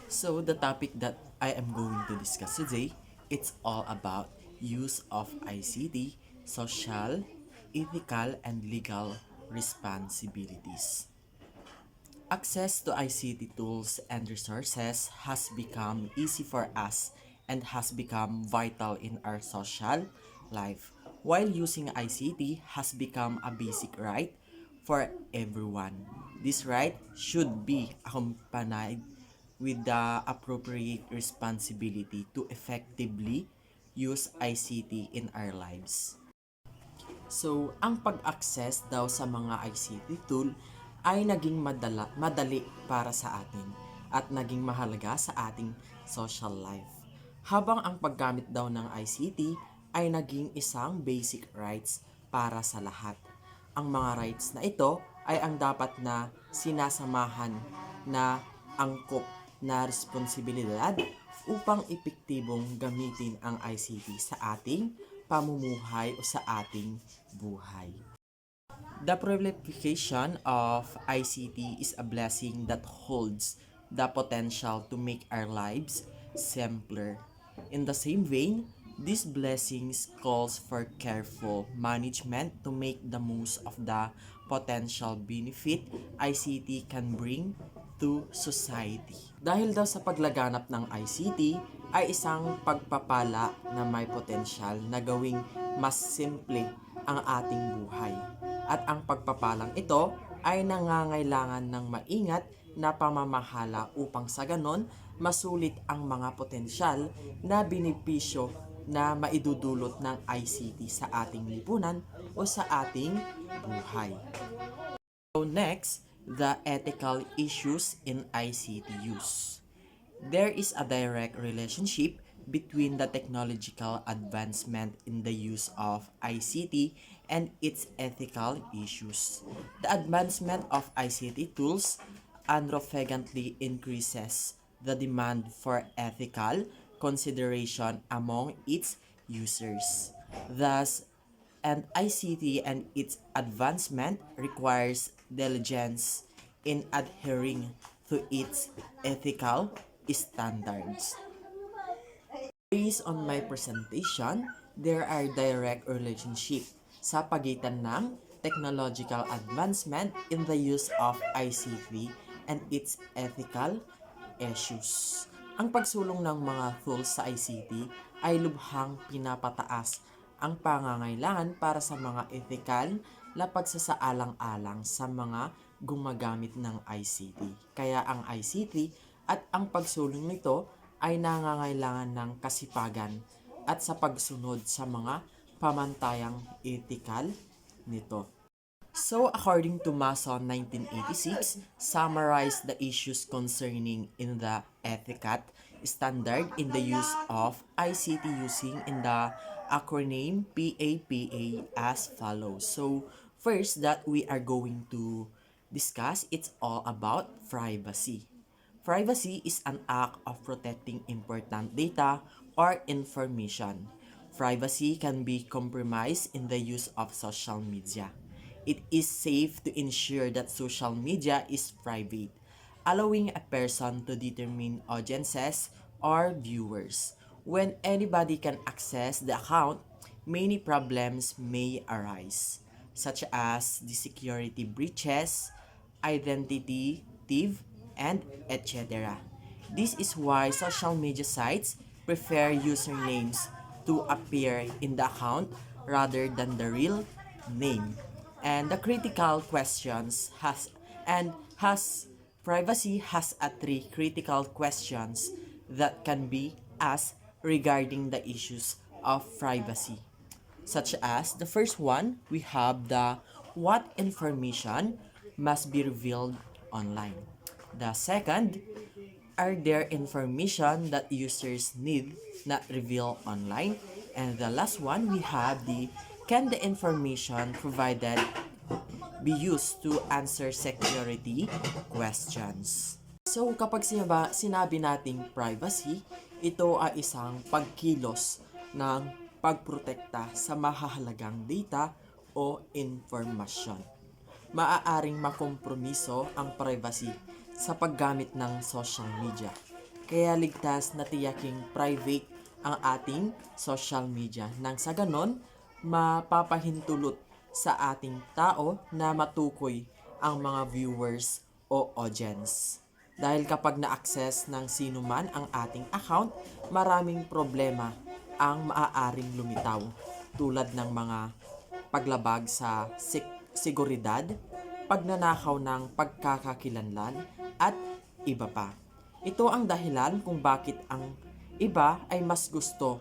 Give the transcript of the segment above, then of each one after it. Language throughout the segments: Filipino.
So the topic that I am going to discuss today, it's all about use of ICT, social, ethical, and legal responsibilities. Access to ICT tools and resources has become easy for us and has become vital in our social life, while using ICT has become a basic right for everyone. This right should be accompanied with the appropriate responsibility to effectively use ICT in our lives. So, ang pag-access daw sa mga ICT tool ay naging madali para sa atin at naging mahalaga sa ating social life. Habang ang paggamit daw ng ICT ay naging isang basic rights para sa lahat. Ang mga rights na ito ay ang dapat na sinasamahan na angkop na responsibilidad upang epektibong gamitin ang ICT sa ating pamumuhay o sa ating buhay. The proliferation of ICT is a blessing that holds the potential to make our lives simpler. In the same vein, these blessings calls for careful management to make the most of the potential benefit ICT can bring to society. Dahil daw sa paglaganap ng ICT ay isang pagpapala na may potensyal na gawing mas simple ang ating buhay. At ang pagpapalang ito ay nangangailangan ng maingat na pamamahala upang sa ganon masulit ang mga potensyal na benepisyo na maidudulot ng ICT sa ating lipunan o sa ating buhay. So next, the ethical issues in ICT use. There is a direct relationship between the technological advancement in the use of ICT and its ethical issues. The advancement of ICT tools unrefragantly increases the demand for ethical consideration among its users. Thus, and ICT and its advancement requires diligence in adhering to its ethical standards. Based on my presentation, there are direct relationship sa pagitan ng technological advancement in the use of ICT and its ethical issues. Ang pagsulong ng mga tools sa ICT ay lubhang pinapataas ang pangangailangan para sa mga ethical na pagsasaalang-alang sa mga gumagamit ng ICT. Kaya ang ICT at ang pagsulong nito ay nangangailangan ng kasipagan at sa pagsunod sa mga pamantayang ethical nito. So, according to Mason 1986, summarized the issues concerning in the etiquette standard in the use of ICT using in the acronym PAPA as follows. So, first that we are going to discuss, it's all about privacy. Privacy is an act of protecting important data or information. Privacy can be compromised in the use of social media. It is safe to ensure that social media is private, allowing a person to determine audiences or viewers. When anybody can access the account, many problems may arise, such as the security breaches, identity thief, and etc. This is why social media sites prefer usernames to appear in the account rather than the real name. And the critical questions has privacy has a three critical questions that can be asked regarding the issues of privacy, such as the first one, we have the what information must be revealed online. The second, are there information that users need not reveal online? And the last one, we have the can the information provided be used to answer security questions? So kapag sinabi nating privacy, ito ay isang pagkilos ng pagprotekta sa mahahalagang data o informasyon. Maaaring makompromiso ang privacy sa paggamit ng social media. Kaya ligtas na tiyaking private ang ating social media. Nang sa ganon, mapapahintulot sa ating tao na matukoy ang mga viewers o audience. Dahil kapag na-access ng sino man ang ating account, maraming problema ang maaaring lumitaw tulad ng mga paglabag sa seguridad, pagnanakaw ng pagkakakilanlan, at iba pa. Ito ang dahilan kung bakit ang iba ay mas gusto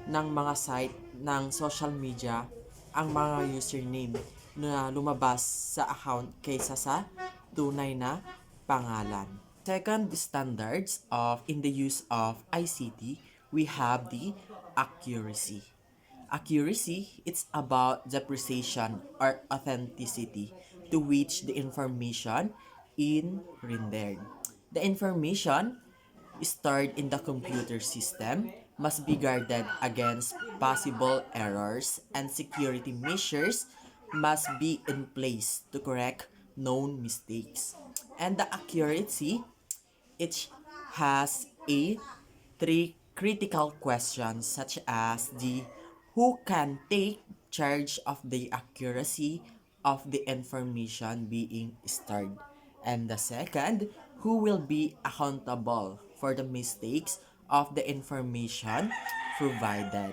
ng mga site ng social media ang mga username na lumabas sa account kaysa sa tunay na pangalan. Second standards of in the use of ICT, we have the accuracy. Accuracy, it's about the precision or authenticity to which the information in rendered. The information stored in the computer system must be guarded against possible errors, and security measures must be in place to correct known mistakes. And the accuracy, it has a three critical questions such as the who can take charge of the accuracy of the information being stored, and the second, who will be accountable for the mistakes of the information provided.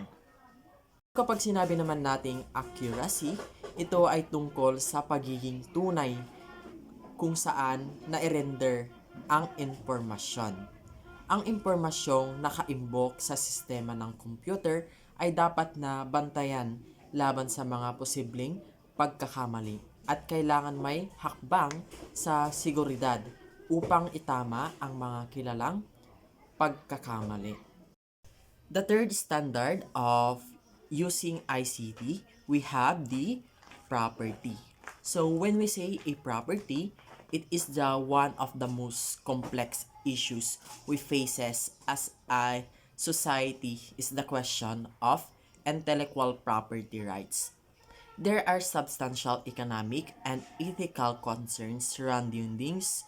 Kapag sinabi naman nating accuracy, ito ay tungkol sa pagiging tunay kung saan na-render ang impormasyon. Ang impormasyong nakaimbok sa sistema ng computer ay dapat na bantayan laban sa mga posibleng pagkakamali at kailangan may hakbang sa seguridad upang itama ang mga kilalang pagkakamali. The third standard of using ICT, we have the property. So when we say a property, it is the one of the most complex issues we faces as a society is the question of intellectual property rights. There are substantial economic and ethical concerns surrounding these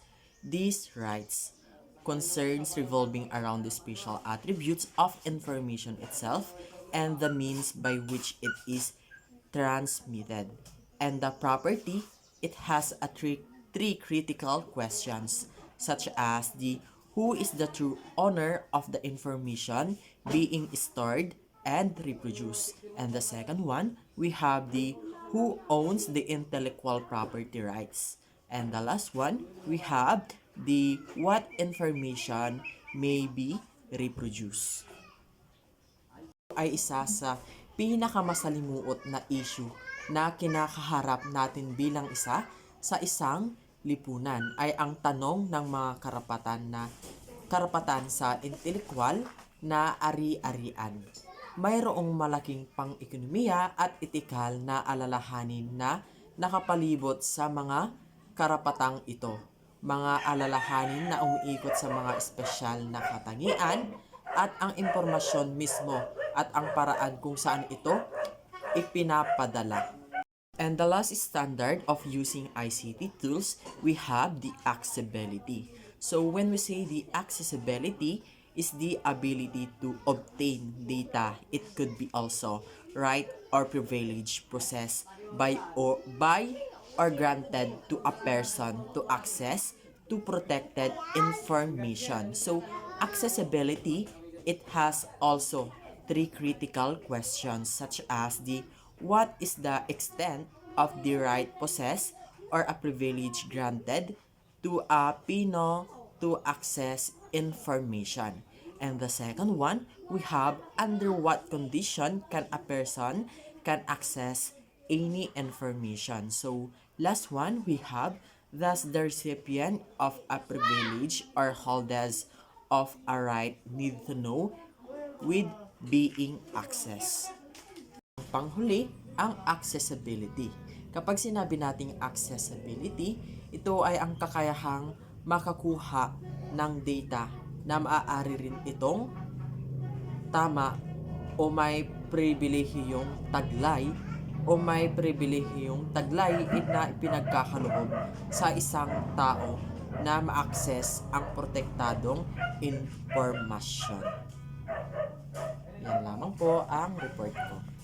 rights. Concerns revolving around the special attributes of information itself and the means by which it is transmitted. And the property, it has a three critical questions such as the who is the true owner of the information being stored and reproduced. And the second one, we have the who owns the intellectual property rights. And the last one, we have the what information may be reproduced. Ay isa sa pinakamasalimuot na issue na kinakaharap natin bilang isa sa isang lipunan ay ang tanong ng mga karapatan sa intelektual na ari-arian. Mayroong malaking pang-ekonomiya at etikal na alalahanin na nakapalibot sa mga karapatang ito. Mga alalahanin na umiikot sa mga espesyal na katangian at ang impormasyon mismo at ang paraan kung saan ito ipinapadala. And the last standard of using ICT tools, we have the accessibility. So when we say the accessibility is the ability to obtain data, it could be also right or privilege processed by or granted to a person to access to protected information. So accessibility, it has also three critical questions such as the what is the extent of the right possessed or a privilege granted to a Pino to access information. And the second one, we have under what condition can a person can access any information. So last one, we have thus the recipient of a privilege or holders of a right need to know with being access. Panghuli, ang accessibility. Kapag sinabi nating accessibility, ito ay ang kakayahang makakuha ng data na maaari rin itong tama o may pribilehiyong taglay na ipinagkakaloob sa isang tao na ma-access ang protektadong impormasyon. Yan lamang po ang report ko.